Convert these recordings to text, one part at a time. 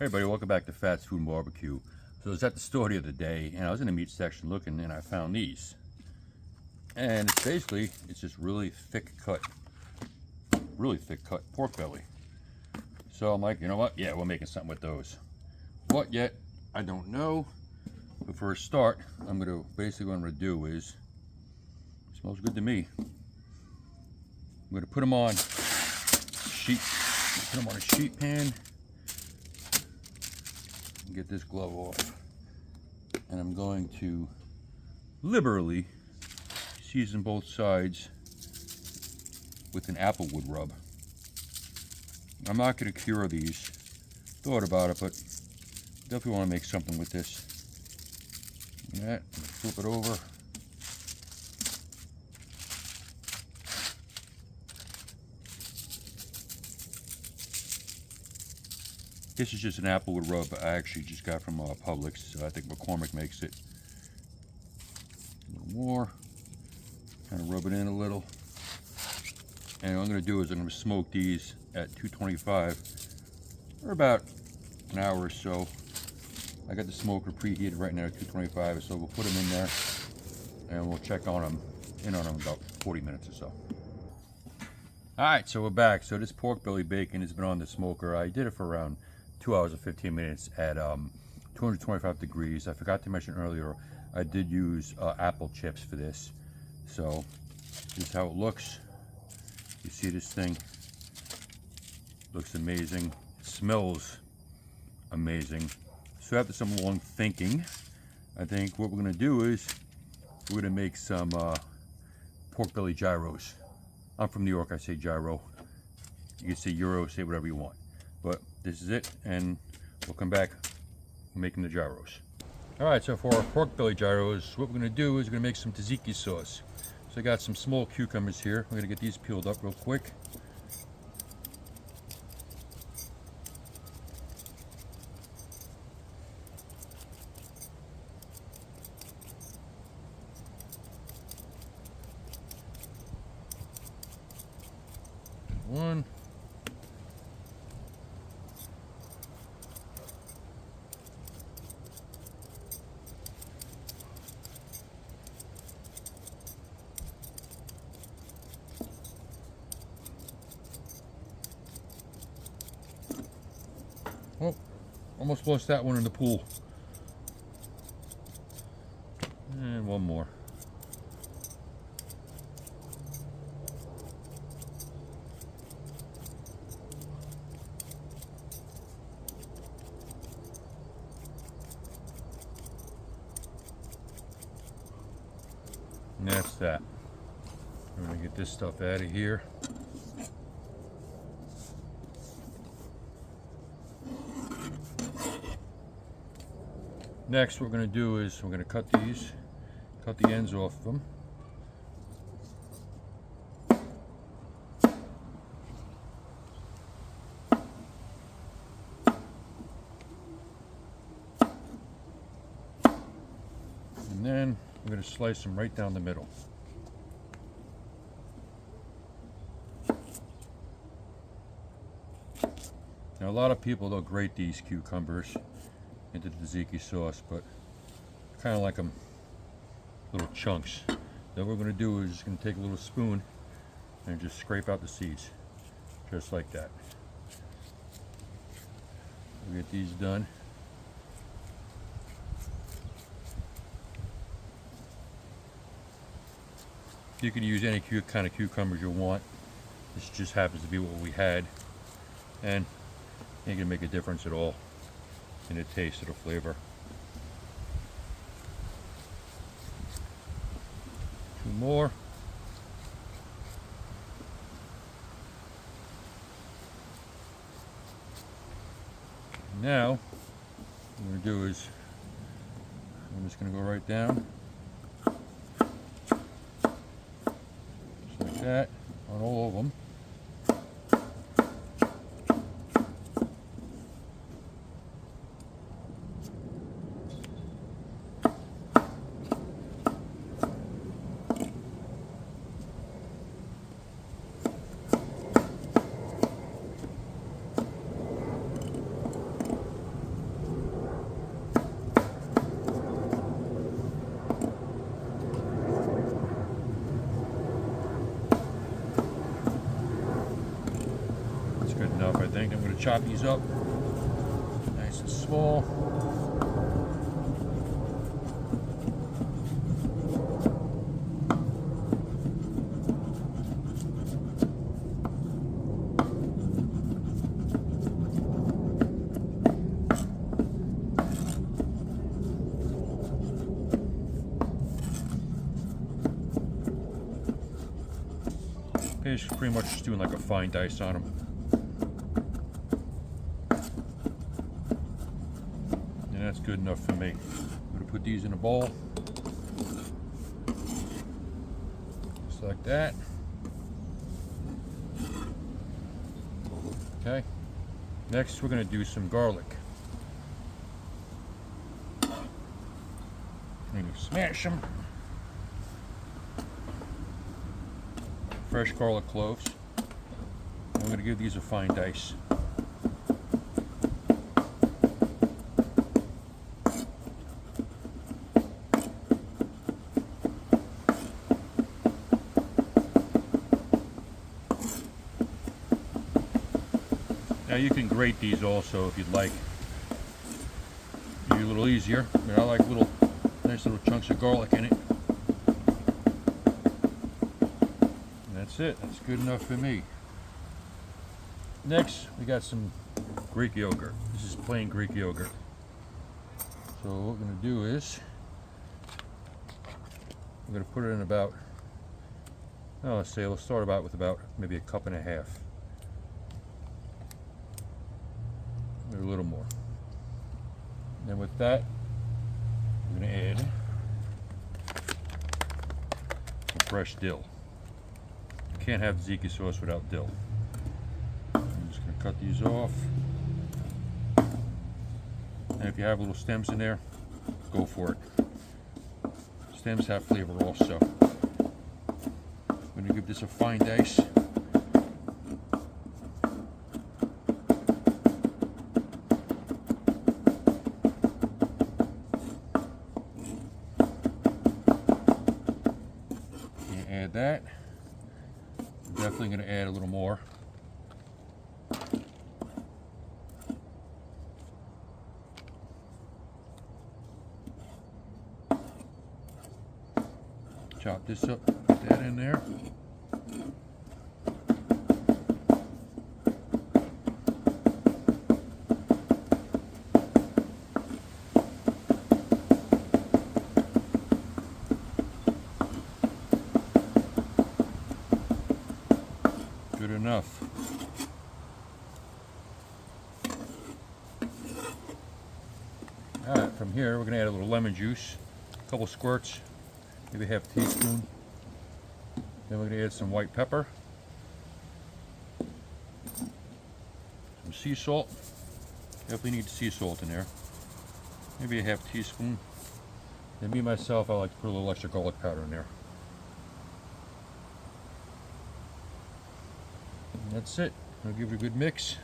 Hey everybody, welcome back to Fats Food and Barbecue. So I was at the store the other day and I was in the meat section looking and I found these. And it's basically, it's just really thick cut pork belly. So I'm like, you know what? Yeah, we're making something with those. What yet? I don't know. But for a start, basically what I'm gonna do is, smells good to me. I'm gonna put them on a sheet pan. Get this glove off, and I'm going to liberally season both sides with an applewood rub. I'm not going to cure these. Thought about it, but definitely want to make something with this. That, flip it over. This is just an applewood rub I actually just got from Publix. So I think McCormick makes it. A little more. Kind of rub it in a little. And what I'm going to do is I'm going to smoke these at 225 for about an hour or so. I got the smoker preheated right now at 225, so we'll put them in there and we'll check on them in about 40 minutes or so. Alright, so we're back. So this pork belly bacon has been on the smoker. I did it for around 2 hours and 15 minutes at 225 degrees. I forgot to mention earlier, I did use apple chips for this. So this is how it looks. You see this thing? Looks amazing. It smells amazing. So after some long thinking, I think what we're going to do is we're going to make some pork belly gyros. I'm from New York, I say gyro. You can say Euro, say whatever you want. But this is it, and we'll come back making the gyros. Alright, so for our pork belly gyros, what we're going to do is we're going to make some tzatziki sauce. So I got some small cucumbers here. We're going to get these peeled up real quick. One. Oh, almost lost that one in the pool. And one more. And that's that. I'm gonna get this stuff out of here. Next, what we're going to do is we're going to cut the ends off of them. And then we're going to slice them right down the middle. Now, a lot of people, they'll grate these cucumbers into the tzatziki sauce, but I kind of like them little chunks. Then what we're going to do is just going to take a little spoon and just scrape out the seeds, just like that. We'll get these done. You can use any kind of cucumbers you want. This just happens to be what we had, and it ain't gonna make a difference at all in the taste or the flavor. Two more. Now, what I'm going to do is, I'm just going to go right down, just like that, on all of them. chop these up nice and small. Pretty much just doing like a fine dice on them. And that's good enough for me. I'm going to put these in a bowl. Just like that. Okay. Next we're going to do some garlic. I'm going to smash them. Fresh garlic cloves. I'm going to give these a fine dice. Now you can grate these also if you'd like. Be a little easier. I mean, I like nice little chunks of garlic in it. That's it. That's good enough for me. Next, we got some Greek yogurt. This is plain Greek yogurt. So what we're going to do is we're going to put it in about, let's start about with about maybe a cup and a half. Maybe a little more. And with that, we're going to add some fresh dill. Can't have tzatziki sauce without dill. I'm just going to cut these off. And if you have little stems in there, go for it. Stems have flavor also. I'm going to give this a fine dice. And add that. Definitely going to add a little more. Chop this up, put that in there. Good enough. Alright, from here we're going to add a little lemon juice, a couple squirts, maybe half a teaspoon. Then we're going to add some white pepper, some sea salt. Definitely need sea salt in there. Maybe a half teaspoon. And me myself, I like to put a little extra garlic powder in there. And that's it. I'll give it a good mix.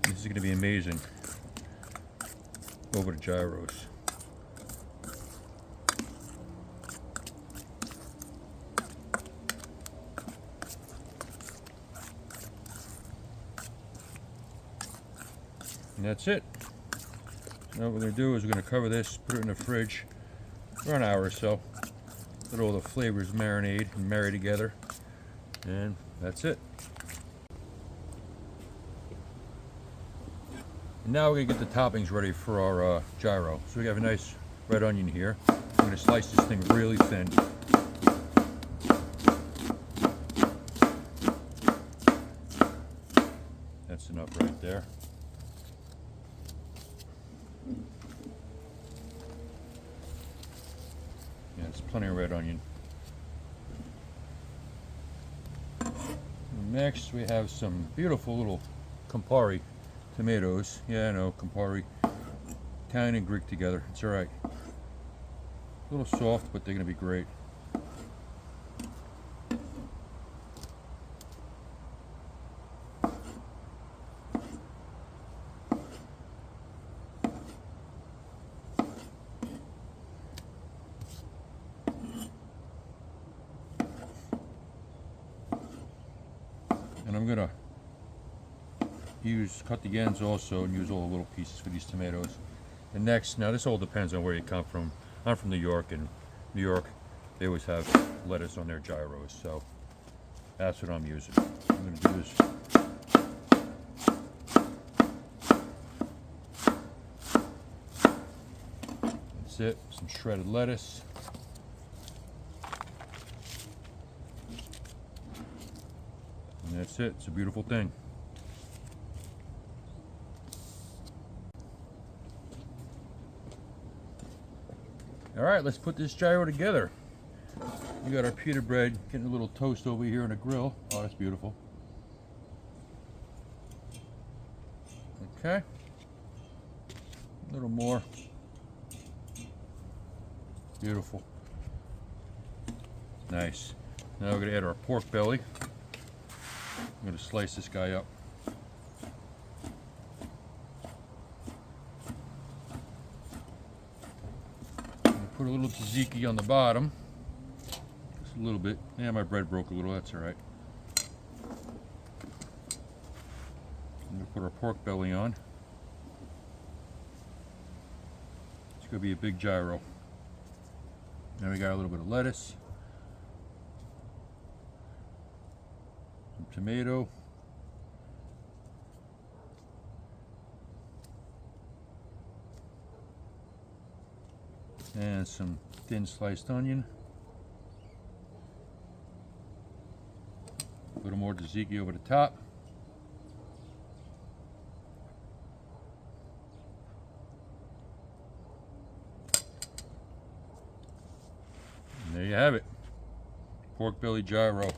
This is going to be amazing over the gyros. And that's it. So what we're going to do is we're going to cover this, put it in the fridge for an hour or so. Let all the flavors marinate and marry together. And that's it. And now we're going to get the toppings ready for our gyro. So we have a nice red onion here. I'm going to slice this thing really thin. That's enough right there. Yeah, it's plenty of red onion. And next we have some beautiful little Campari tomatoes. Yeah, I know, Campari. Italian and Greek together. It's alright. A little soft, but they're going to be great. And I'm gonna cut the ends also and use all the little pieces for these tomatoes. And next, now this all depends on where you come from. I'm from New York, and New York, they always have lettuce on their gyros, so that's what I'm using. I'm gonna do this. That's it, some shredded lettuce. And that's it, it's a beautiful thing. All right, let's put this gyro together. We got our pita bread, getting a little toast over here on the grill. Oh, that's beautiful. Okay, a little more. Beautiful. Nice. Now we're gonna add our pork belly. I'm gonna slice this guy up. Put a little tzatziki on the bottom, just a little bit. Yeah, my bread broke a little, that's all right. I'm gonna put our pork belly on. It's gonna be a big gyro. Now we got a little bit of lettuce, some tomato, and some thin sliced onion. A little more tzatziki over the top. And there you have it. Pork belly gyro.